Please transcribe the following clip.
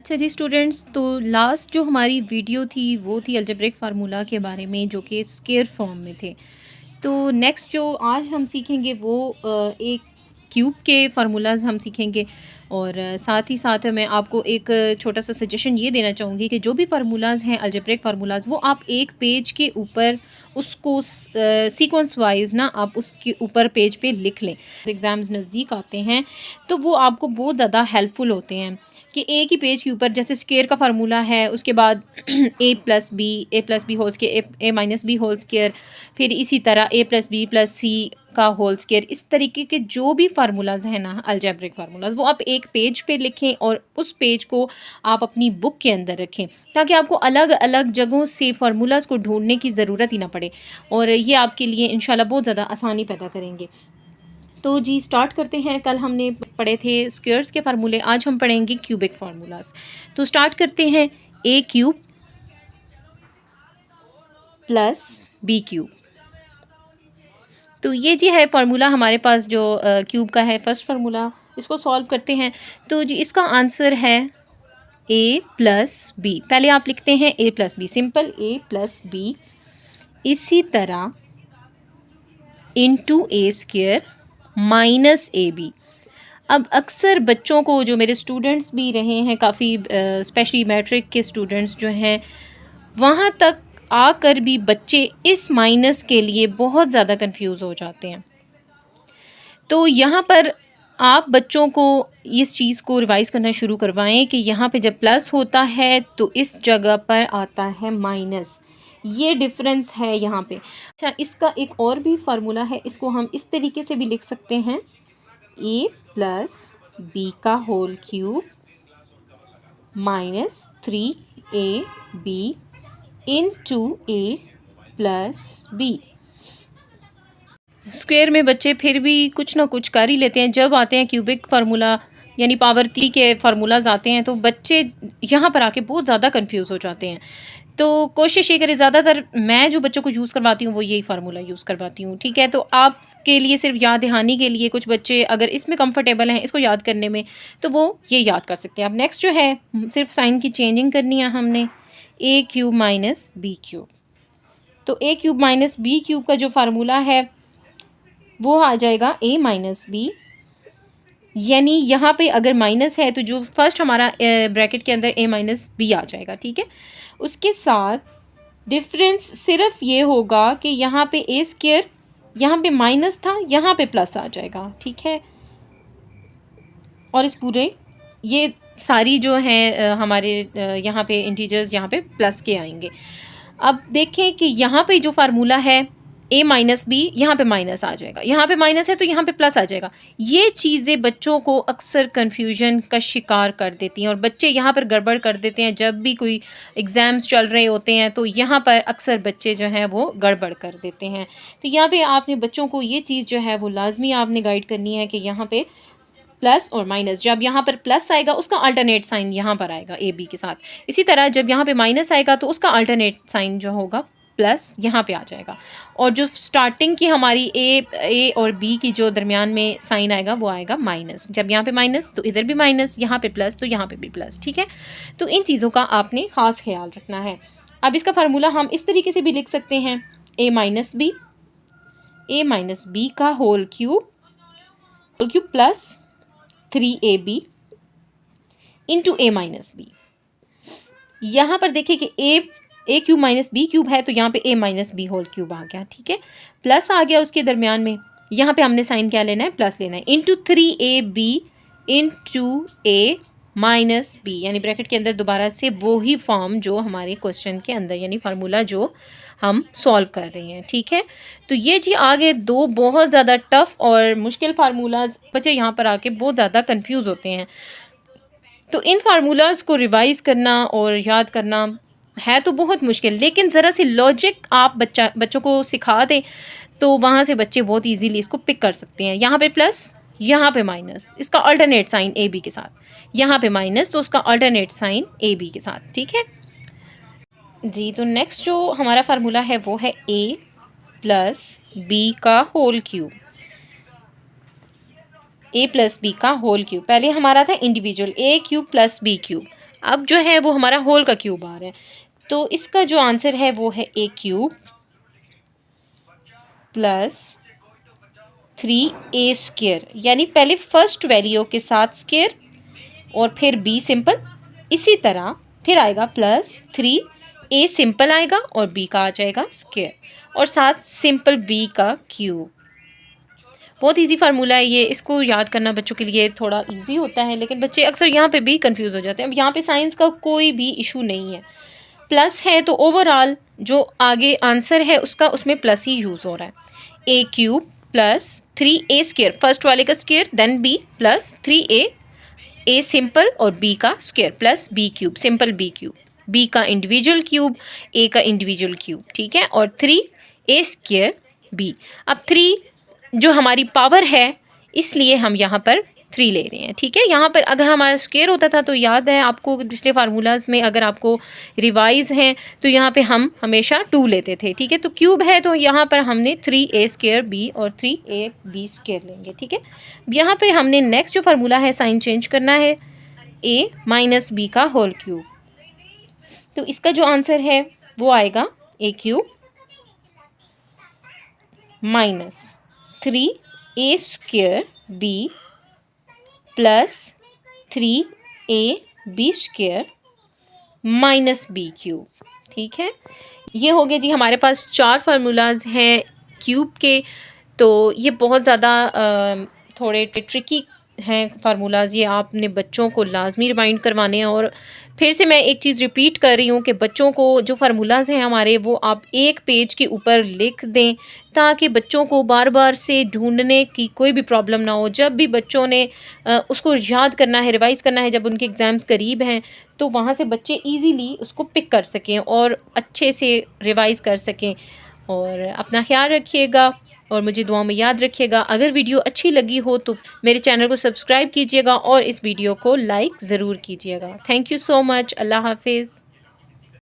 अच्छा जी स्टूडेंट्स, तो लास्ट जो हमारी वीडियो थी वो थी अलजेब्रिक फार्मूला के बारे में जो कि स्क्वायर फॉर्म में थे। तो नेक्स्ट जो आज हम सीखेंगे वो एक क्यूब के फार्मूलाज हम सीखेंगे। और साथ ही साथ मैं आपको एक छोटा सा सजेशन ये देना चाहूँगी कि जो भी फार्मूलाज हैं अलजेब्रिक फार्मूलाज वो आप एक पेज के ऊपर उसको सीक्वेंस वाइज ना आप उसके ऊपर पेज पे लिख लें। एग्ज़ाम्स नज़दीक आते हैं तो वो आपको बहुत ज़्यादा हेल्पफुल होते हैं कि एक ही पेज के ऊपर जैसे स्क्वायर का फार्मूला है, उसके बाद ए प्लस बी होल स्क्वायर, ए माइनस बी होल स्क्वायर, फिर इसी तरह ए प्लस बी प्लस सी का होल स्क्वायर, इस तरीके के जो भी फार्मूलाज हैं ना अलजेब्रिक फार्मूलाज वो आप एक पेज पे लिखें और उस पेज को आप अपनी बुक के अंदर रखें ताकि आपको अलग अलग जगहों से फार्मूलाज को ढूंढने की ज़रूरत ही ना पड़े और ये आपके लिए इंशाल्लाह बहुत ज़्यादा आसानी पैदा करेंगे। तो जी स्टार्ट करते हैं। कल हमने पढ़े थे स्क्वायर्स के फार्मूले, आज हम पढ़ेंगे क्यूबिक फार्मूलाज। तो स्टार्ट करते हैं। ए क्यूब प्लस बी क्यूब, तो ये जी है फार्मूला हमारे पास जो क्यूब का है फर्स्ट फार्मूला। इसको सॉल्व करते हैं तो जी इसका आंसर है ए प्लस बी। पहले आप लिखते हैं A plus B, simple A plus B, इसी तरह into A square minus A B. अब अक्सर बच्चों को, जो मेरे स्टूडेंट्स भी रहे हैं काफ़ी, स्पेशली मैट्रिक के स्टूडेंट्स जो हैं, वहाँ तक आकर भी बच्चे इस माइनस के लिए बहुत ज़्यादा कंफ्यूज हो जाते हैं। तो यहाँ पर आप बच्चों को इस चीज़ को रिवाइज़ करना शुरू करवाएं कि यहाँ पे जब प्लस होता है तो इस जगह पर आता है माइनस, ये डिफरेंस है यहाँ पे। अच्छा, इसका एक और भी फार्मूला है, इसको हम इस तरीके से भी लिख सकते हैं, ए प्लस बी का whole cube minus 3ab into A plus B. Square में बच्चे फिर भी कुछ ना कुछ कर ही लेते हैं। जब आते हैं क्यूबिक फार्मूला यानी पावर 3 के फार्मूलाज आते हैं तो बच्चे यहाँ पर आके बहुत ज़्यादा कंफ्यूज हो जाते हैं। तो कोशिश ये करें, ज़्यादातर मैं जो बच्चों को यूज़ करवाती हूँ वो यही फार्मूला यूज़ करवाती हूँ, ठीक है। तो आपके लिए सिर्फ याद दहानी के लिए, कुछ बच्चे अगर इसमें कंफर्टेबल हैं इसको याद करने में तो वो ये याद कर सकते हैं। अब नेक्स्ट जो है, सिर्फ साइन की चेंजिंग करनी है हमने, ए क्यूब माइनस बी क्यूब। तो ए क्यूब माइनस बी क्यूब का जो फार्मूला है वो आ जाएगा ए माइनस बी, यानी यहाँ पे अगर माइनस है तो जो फर्स्ट हमारा ब्रैकेट के अंदर ए माइनस बी आ जाएगा, ठीक है। उसके साथ डिफरेंस सिर्फ ये होगा कि यहाँ पे ए स्क्वायर, यहाँ पे माइनस था, यहाँ पे प्लस आ जाएगा, ठीक है। और इस पूरे ये सारी जो हैं हमारे यहाँ पे इंटीजर्स यहाँ पे प्लस के आएंगे। अब देखें कि यहाँ पे जो फार्मूला है ए माइनस बी, यहाँ पे माइनस आ जाएगा, यहाँ पे माइनस है तो यहाँ पे प्लस आ जाएगा। ये चीज़ें बच्चों को अक्सर कन्फ्यूजन का शिकार कर देती हैं और बच्चे यहाँ पर गड़बड़ कर देते हैं। जब भी कोई एग्ज़ाम्स चल रहे होते हैं तो यहाँ पर अक्सर बच्चे जो हैं वो गड़बड़ कर देते हैं। तो यहाँ पे आपने बच्चों को ये चीज़ जो है वो लाजमी आपने गाइड करनी है कि यहाँ पे प्लस और माइनस, जब यहाँ पर प्लस आएगा उसका अल्टरनेट साइन यहाँ पर आएगा ए बी के साथ। इसी तरह जब यहाँ पे माइनस आएगा तो उसका अल्टरनेट साइन जो होगा प्लस यहाँ पे आ जाएगा। और जो स्टार्टिंग की हमारी ए और बी की जो दरमियान में साइन आएगा वो आएगा माइनस। जब यहाँ पे माइनस तो इधर भी माइनस, यहाँ पे प्लस तो यहाँ पे भी प्लस, ठीक है। तो इन चीज़ों का आपने ख़ास ख्याल रखना है। अब इसका फार्मूला हम इस तरीके से भी लिख सकते हैं, ए माइनस बी का whole cube plus 3ab into A minus B. यहाँ पर देखिए कि A cube minus B cube है तो यहाँ पे A minus B whole cube आ गया, ठीक है। प्लस आ गया उसके दरमियान में, यहाँ पे हमने साइन क्या लेना है, प्लस लेना है, into 3ab into A minus B, यानी ब्रैकेट के अंदर दोबारा से वही फॉर्म जो हमारे क्वेश्चन के अंदर, यानी फार्मूला जो हम सॉल्व कर रहे हैं, ठीक है। तो ये जी आगे दो बहुत ज़्यादा टफ और मुश्किल फार्मूलाज, बच्चे यहाँ पर आके बहुत ज़्यादा कंफ्यूज होते हैं। तो इन फार्मूलाज को रिवाइज़ करना और याद करना है तो बहुत मुश्किल, लेकिन ज़रा सी लॉजिक आप बच्चों को सिखा दें तो वहाँ से बच्चे बहुत इजीली इसको पिक कर सकते हैं। यहाँ पे प्लस, यहाँ पे माइनस, इसका अल्टरनेट साइन ए बी के साथ, यहाँ पे माइनस तो उसका अल्टरनेट साइन ए बी के साथ, ठीक है जी। तो नेक्स्ट जो हमारा फार्मूला है वो है ए प्लस बी का होल क्यूब, ए प्लस बी का होल क्यूब। पहले हमारा था इंडिविजुअल ए क्यूब प्लस बी क्यूब, अब जो है वो हमारा होल का क्यूब आ रहा है, तो इसका जो आंसर है वो है A cube plus 3a square, यानी पहले फर्स्ट वैल्यू के साथ स्क्वायर और फिर b सिंपल, इसी तरह फिर आएगा प्लस 3a सिंपल आएगा और b का आ जाएगा स्क्वायर और साथ सिंपल b का क्यूब। बहुत इजी फार्मूला है ये, इसको याद करना बच्चों के लिए थोड़ा इजी होता है, लेकिन बच्चे अक्सर यहाँ पे भी कंफ्यूज हो जाते हैं। अब यहाँ पे साइंस का कोई भी इशू नहीं है, प्लस है तो ओवरऑल जो आगे आंसर है उसका उसमें प्लस ही यूज़ हो रहा है। A cube plus 3a square, first वाले का square, then b plus 3a, a simple और b का square plus b cube, simple b cube, b का इंडिविजुअल क्यूब, a का इंडिविजुअल क्यूब, ठीक है, और 3a स्क्वायर b। अब 3 जो हमारी पावर है इसलिए हम यहाँ पर 3 ले रहे हैं, ठीक है। यहाँ पर अगर हमारा स्क्वायर होता था तो याद है आपको पिछले फार्मूलाज में, अगर आपको रिवाइज हैं तो यहाँ पे हम हमेशा 2 लेते थे, ठीक है। तो क्यूब है तो यहाँ पर हमने 3a स्क्वायर b और 3ab स्क्वायर लेंगे, ठीक है। यहाँ पे हमने नेक्स्ट जो फार्मूला है साइन चेंज करना है, a माइनस b का होल क्यूब, तो इसका जो आंसर है वो आएगा a cube minus 3a square b plus 3ab square minus b cube, ठीक है। ये हो गए जी हमारे पास 4 फार्मूलाज हैं क्यूब के। तो ये बहुत ज़्यादा थोड़े ट्रिकी हैं फार्मूलाज, ये आपने बच्चों को लाजमी रिमाइंड करवाने हैं। और फिर से मैं एक चीज़ रिपीट कर रही हूँ कि बच्चों को जो फार्मूलाज हैं हमारे वो आप एक पेज के ऊपर लिख दें, ताकि बच्चों को बार बार से ढूंढने की कोई भी प्रॉब्लम ना हो। जब भी बच्चों ने उसको याद करना है, रिवाइज़ करना है, जब उनके एग्ज़ाम्स करीब हैं तो वहाँ से बच्चे इजीली उसको पिक कर सकें और अच्छे से रिवाइज़ कर सकें। और अपना ख्याल रखिएगा और मुझे दुआ में याद रखिएगा। अगर वीडियो अच्छी लगी हो तो मेरे चैनल को सब्सक्राइब कीजिएगा और इस वीडियो को लाइक ज़रूर कीजिएगा। Thank you so much. अल्लाह हाफिज़।